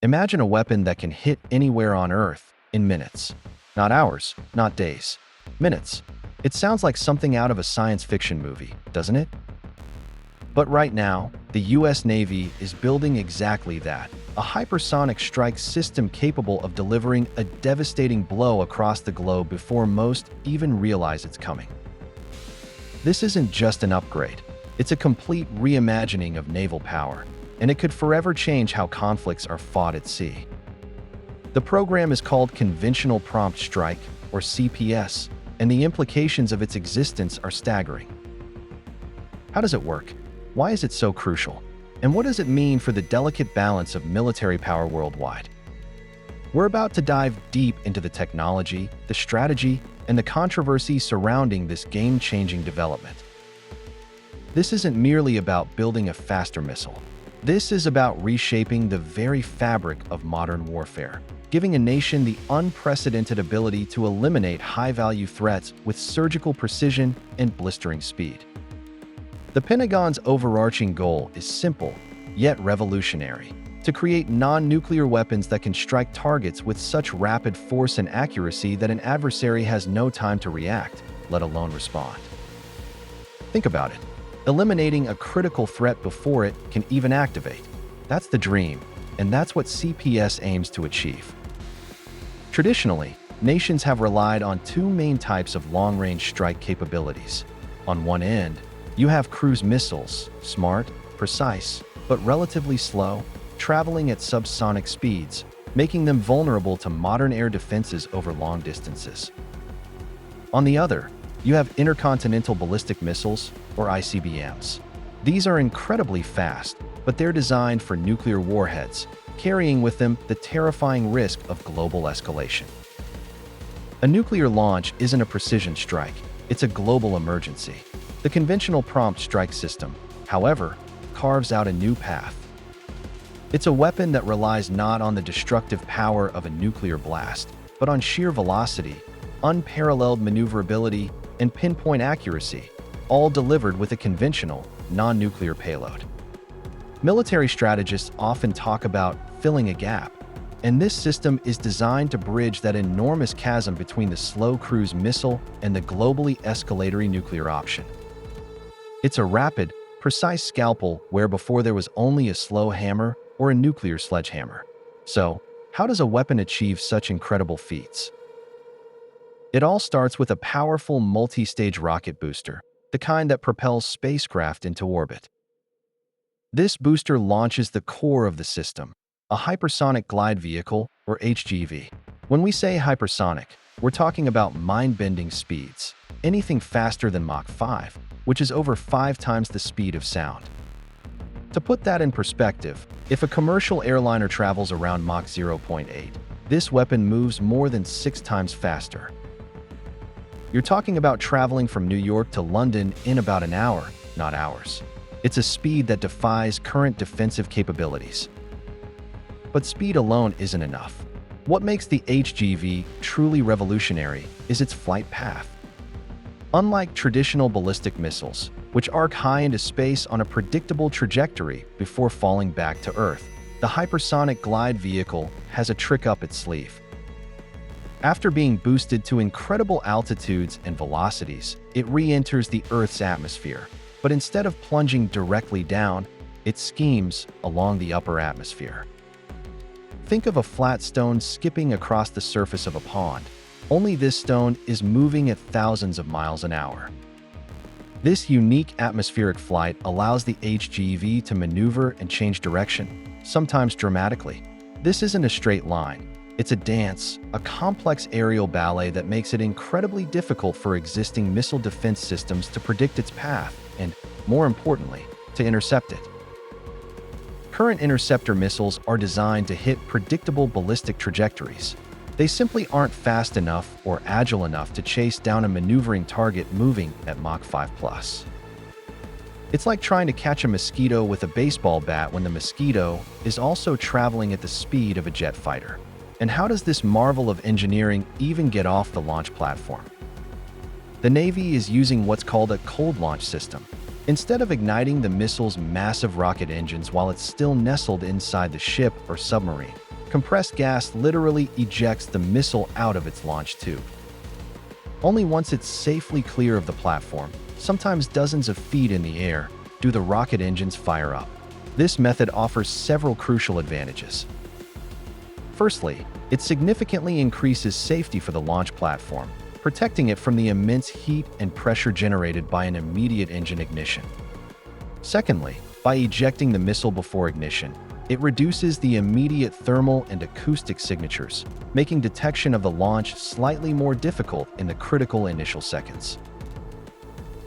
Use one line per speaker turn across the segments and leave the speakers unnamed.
Imagine a weapon that can hit anywhere on Earth in minutes. Not hours, not days. Minutes. It sounds like something out of a science fiction movie, doesn't it? But right now, the US Navy is building exactly that, a hypersonic strike system capable of delivering a devastating blow across the globe before most even realize it's coming. This isn't just an upgrade, it's a complete reimagining of naval power, and it could forever change how conflicts are fought at sea. The program is called Conventional Prompt Strike, or CPS, and the implications of its existence are staggering. How does it work? Why is it so crucial? And what does it mean for the delicate balance of military power worldwide? We're about to dive deep into the technology, the strategy, and the controversy surrounding this game-changing development. This isn't merely about building a faster missile. This is about reshaping the very fabric of modern warfare, giving a nation the unprecedented ability to eliminate high-value threats with surgical precision and blistering speed. The Pentagon's overarching goal is simple, yet revolutionary: to create non-nuclear weapons that can strike targets with such rapid force and accuracy that an adversary has no time to react, let alone respond. Think about it. Eliminating a critical threat before it can even activate. That's the dream, and that's what CPS aims to achieve. Traditionally, nations have relied on two main types of long-range strike capabilities. On one end, you have cruise missiles, smart, precise, but relatively slow, traveling at subsonic speeds, making them vulnerable to modern air defenses over long distances. On the other, you have intercontinental ballistic missiles, or ICBMs. These are incredibly fast, but they're designed for nuclear warheads, carrying with them the terrifying risk of global escalation. A nuclear launch isn't a precision strike, it's a global emergency. The conventional prompt strike system, however, carves out a new path. It's a weapon that relies not on the destructive power of a nuclear blast, but on sheer velocity, unparalleled maneuverability, and pinpoint accuracy, all delivered with a conventional, non-nuclear payload. Military strategists often talk about filling a gap, and this system is designed to bridge that enormous chasm between the slow cruise missile and the globally escalatory nuclear option. It's a rapid, precise scalpel where before there was only a slow hammer or a nuclear sledgehammer. So, how does a weapon achieve such incredible feats? It all starts with a powerful multi-stage rocket booster, the kind that propels spacecraft into orbit. This booster launches the core of the system, a hypersonic glide vehicle, or HGV. When we say hypersonic, we're talking about mind-bending speeds, anything faster than Mach 5, which is over 5 times the speed of sound. To put that in perspective, if a commercial airliner travels around Mach 0.8, this weapon moves more than 6 times faster. You're talking about traveling from New York to London in about an hour, not hours. It's a speed that defies current defensive capabilities. But speed alone isn't enough. What makes the HGV truly revolutionary is its flight path. Unlike traditional ballistic missiles, which arc high into space on a predictable trajectory before falling back to Earth, the hypersonic glide vehicle has a trick up its sleeve. After being boosted to incredible altitudes and velocities, it re-enters the Earth's atmosphere, but instead of plunging directly down, it schemes along the upper atmosphere. Think of a flat stone skipping across the surface of a pond, only this stone is moving at thousands of miles an hour. This unique atmospheric flight allows the HGV to maneuver and change direction, sometimes dramatically. This isn't a straight line. It's a dance, a complex aerial ballet that makes it incredibly difficult for existing missile defense systems to predict its path and, more importantly, to intercept it. Current interceptor missiles are designed to hit predictable ballistic trajectories. They simply aren't fast enough or agile enough to chase down a maneuvering target moving at Mach 5+. It's like trying to catch a mosquito with a baseball bat when the mosquito is also traveling at the speed of a jet fighter. And how does this marvel of engineering even get off the launch platform? The Navy is using what's called a cold launch system. Instead of igniting the missile's massive rocket engines while it's still nestled inside the ship or submarine, Compressed gas literally ejects the missile out of its launch tube. Only once it's safely clear of the platform, sometimes dozens of feet in the air, do the rocket engines fire up. This method offers several crucial advantages. Firstly, it significantly increases safety for the launch platform, protecting it from the immense heat and pressure generated by an immediate engine ignition. Secondly, by ejecting the missile before ignition, it reduces the immediate thermal and acoustic signatures, making detection of the launch slightly more difficult in the critical initial seconds.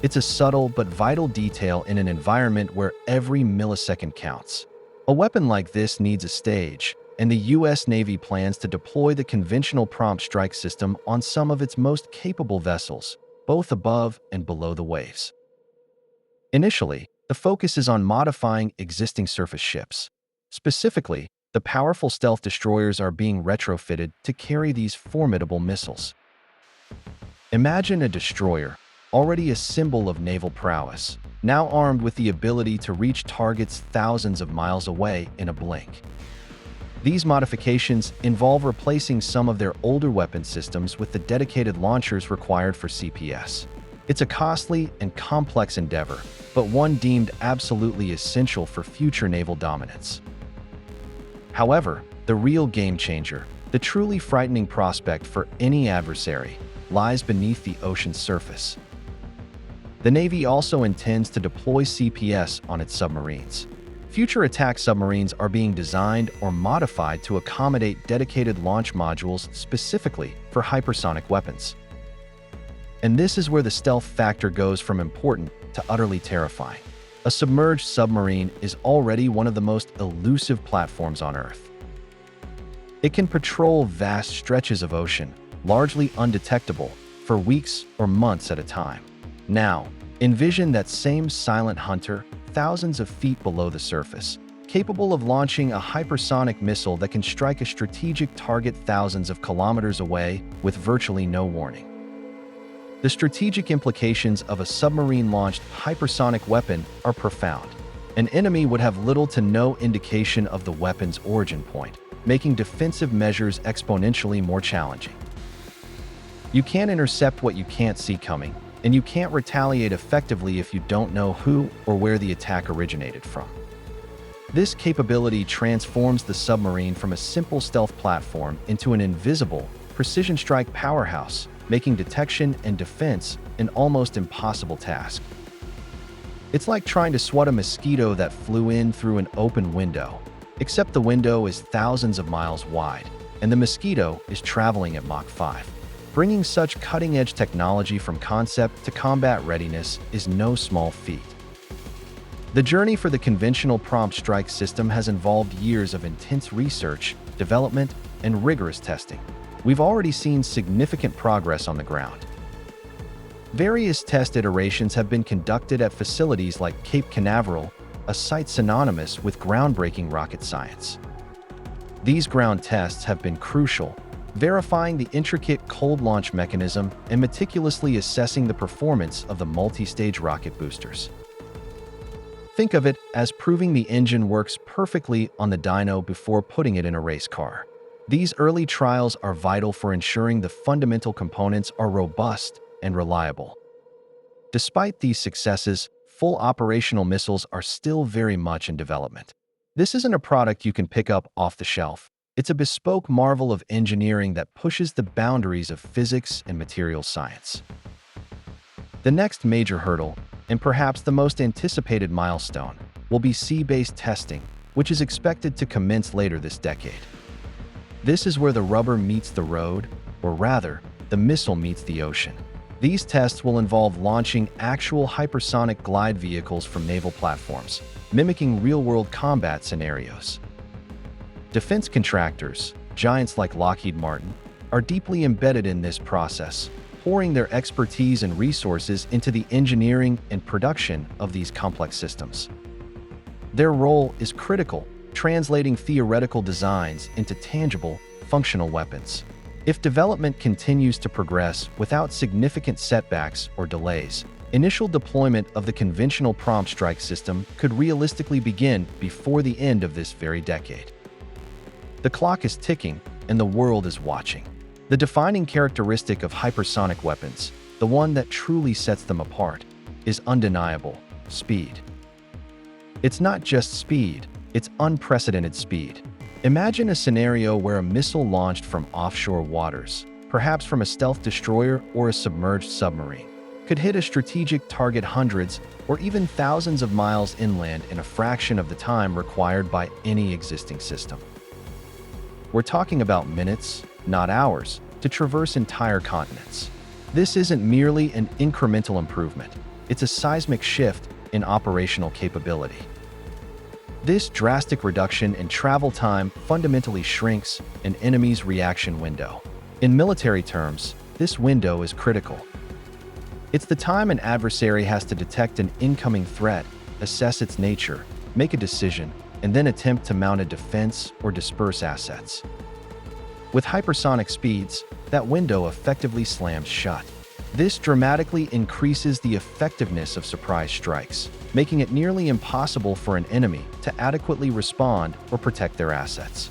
It's a subtle but vital detail in an environment where every millisecond counts. A weapon like this needs a stage, and the U.S. Navy plans to deploy the conventional prompt strike system on some of its most capable vessels, both above and below the waves. Initially, the focus is on modifying existing surface ships. Specifically, the powerful stealth destroyers are being retrofitted to carry these formidable missiles. Imagine a destroyer, already a symbol of naval prowess, now armed with the ability to reach targets thousands of miles away in a blink. These modifications involve replacing some of their older weapon systems with the dedicated launchers required for CPS. It's a costly and complex endeavor, but one deemed absolutely essential for future naval dominance. However, the real game changer, the truly frightening prospect for any adversary, lies beneath the ocean's surface. The Navy also intends to deploy CPS on its submarines. Future attack submarines are being designed or modified to accommodate dedicated launch modules specifically for hypersonic weapons. And this is where the stealth factor goes from important to utterly terrifying. A submerged submarine is already one of the most elusive platforms on Earth. It can patrol vast stretches of ocean, largely undetectable, for weeks or months at a time. Now, envision that same silent hunter thousands of feet below the surface, capable of launching a hypersonic missile that can strike a strategic target thousands of kilometers away with virtually no warning. The strategic implications of a submarine-launched hypersonic weapon are profound. An enemy would have little to no indication of the weapon's origin point, making defensive measures exponentially more challenging. You can't intercept what you can't see coming, and you can't retaliate effectively if you don't know who or where the attack originated from. This capability transforms the submarine from a simple stealth platform into an invisible, precision strike powerhouse, making detection and defense an almost impossible task. It's like trying to swat a mosquito that flew in through an open window, except the window is thousands of miles wide, and the mosquito is traveling at Mach 5. Bringing such cutting-edge technology from concept to combat readiness is no small feat. The journey for the conventional prompt strike system has involved years of intense research, development, and rigorous testing. We've already seen significant progress on the ground. Various test iterations have been conducted at facilities like Cape Canaveral, a site synonymous with groundbreaking rocket science. These ground tests have been crucial, verifying the intricate cold launch mechanism and meticulously assessing the performance of the multi-stage rocket boosters. Think of it as proving the engine works perfectly on the dyno before putting it in a race car. These early trials are vital for ensuring the fundamental components are robust and reliable. Despite these successes, full operational missiles are still very much in development. This isn't a product you can pick up off the shelf. It's a bespoke marvel of engineering that pushes the boundaries of physics and material science. The next major hurdle, and perhaps the most anticipated milestone, will be sea-based testing, which is expected to commence later this decade. This is where the rubber meets the road, or rather, the missile meets the ocean. These tests will involve launching actual hypersonic glide vehicles from naval platforms, mimicking real-world combat scenarios. Defense contractors, giants like Lockheed Martin, are deeply embedded in this process, pouring their expertise and resources into the engineering and production of these complex systems. Their role is critical, translating theoretical designs into tangible, functional weapons. If development continues to progress without significant setbacks or delays, initial deployment of the conventional prompt strike system could realistically begin before the end of this very decade. The clock is ticking, and the world is watching. The defining characteristic of hypersonic weapons, the one that truly sets them apart, is undeniable: speed. It's not just speed, it's unprecedented speed. Imagine a scenario where a missile launched from offshore waters, perhaps from a stealth destroyer or a submerged submarine, could hit a strategic target hundreds or even thousands of miles inland in a fraction of the time required by any existing system. We're talking about minutes, not hours, to traverse entire continents. This isn't merely an incremental improvement, it's a seismic shift in operational capability. This drastic reduction in travel time fundamentally shrinks an enemy's reaction window. In military terms, this window is critical. It's the time an adversary has to detect an incoming threat, assess its nature, make a decision, and then attempt to mount a defense or disperse assets. With hypersonic speeds, that window effectively slams shut. This dramatically increases the effectiveness of surprise strikes, making it nearly impossible for an enemy to adequately respond or protect their assets.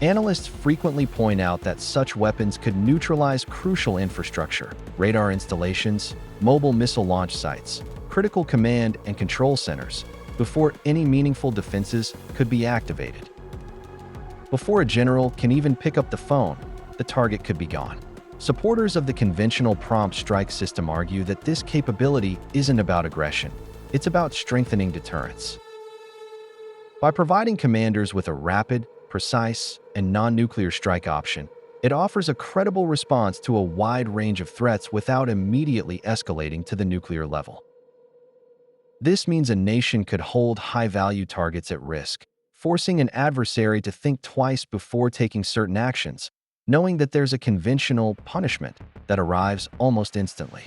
Analysts frequently point out that such weapons could neutralize crucial infrastructure, radar installations, mobile missile launch sites, critical command and control centers, before any meaningful defenses could be activated. Before a general can even pick up the phone, the target could be gone. Supporters of the conventional prompt strike system argue that this capability isn't about aggression, it's about strengthening deterrence. By providing commanders with a rapid, precise, and non-nuclear strike option, it offers a credible response to a wide range of threats without immediately escalating to the nuclear level. This means a nation could hold high-value targets at risk, forcing an adversary to think twice before taking certain actions, knowing that there's a conventional punishment that arrives almost instantly.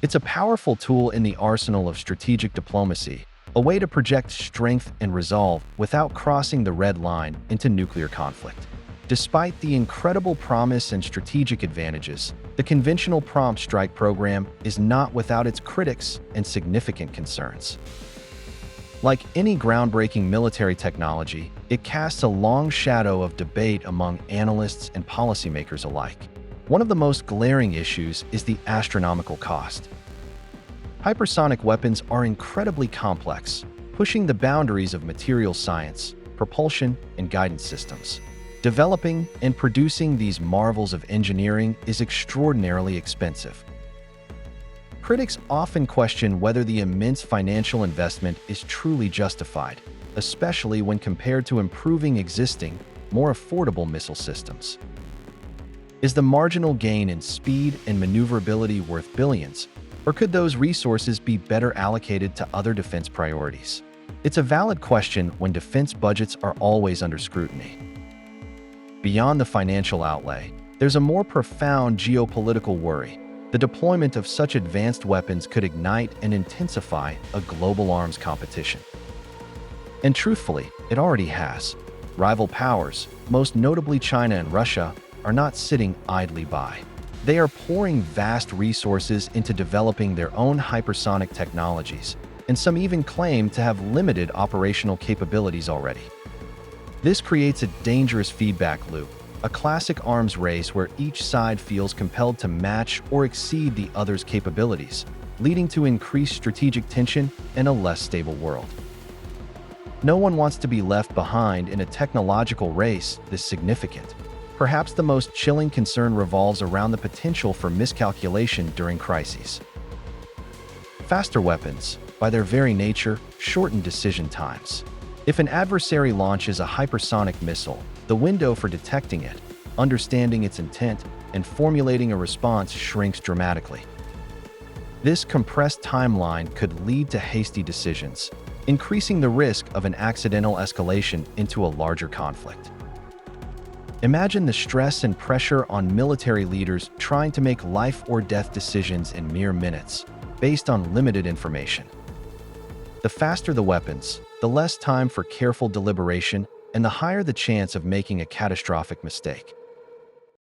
It's a powerful tool in the arsenal of strategic diplomacy, a way to project strength and resolve without crossing the red line into nuclear conflict. Despite the incredible promise and strategic advantages, the conventional prompt strike program is not without its critics and significant concerns. Like any groundbreaking military technology, it casts a long shadow of debate among analysts and policymakers alike. One of the most glaring issues is the astronomical cost. Hypersonic weapons are incredibly complex, pushing the boundaries of material science, propulsion, and guidance systems. Developing and producing these marvels of engineering is extraordinarily expensive. Critics often question whether the immense financial investment is truly justified, especially when compared to improving existing, more affordable missile systems. Is the marginal gain in speed and maneuverability worth billions, or could those resources be better allocated to other defense priorities? It's a valid question when defense budgets are always under scrutiny. Beyond the financial outlay, there's a more profound geopolitical worry. The deployment of such advanced weapons could ignite and intensify a global arms competition. And truthfully, it already has. Rival powers, most notably China and Russia, are not sitting idly by. They are pouring vast resources into developing their own hypersonic technologies, and some even claim to have limited operational capabilities already. This creates a dangerous feedback loop, a classic arms race where each side feels compelled to match or exceed the other's capabilities, leading to increased strategic tension and a less stable world. No one wants to be left behind in a technological race this significant. Perhaps the most chilling concern revolves around the potential for miscalculation during crises. Faster weapons, by their very nature, shorten decision times. If an adversary launches a hypersonic missile, the window for detecting it, understanding its intent, and formulating a response shrinks dramatically. This compressed timeline could lead to hasty decisions, increasing the risk of an accidental escalation into a larger conflict. Imagine the stress and pressure on military leaders trying to make life or death decisions in mere minutes, based on limited information. The faster the weapons, the less time for careful deliberation, and the higher the chance of making a catastrophic mistake.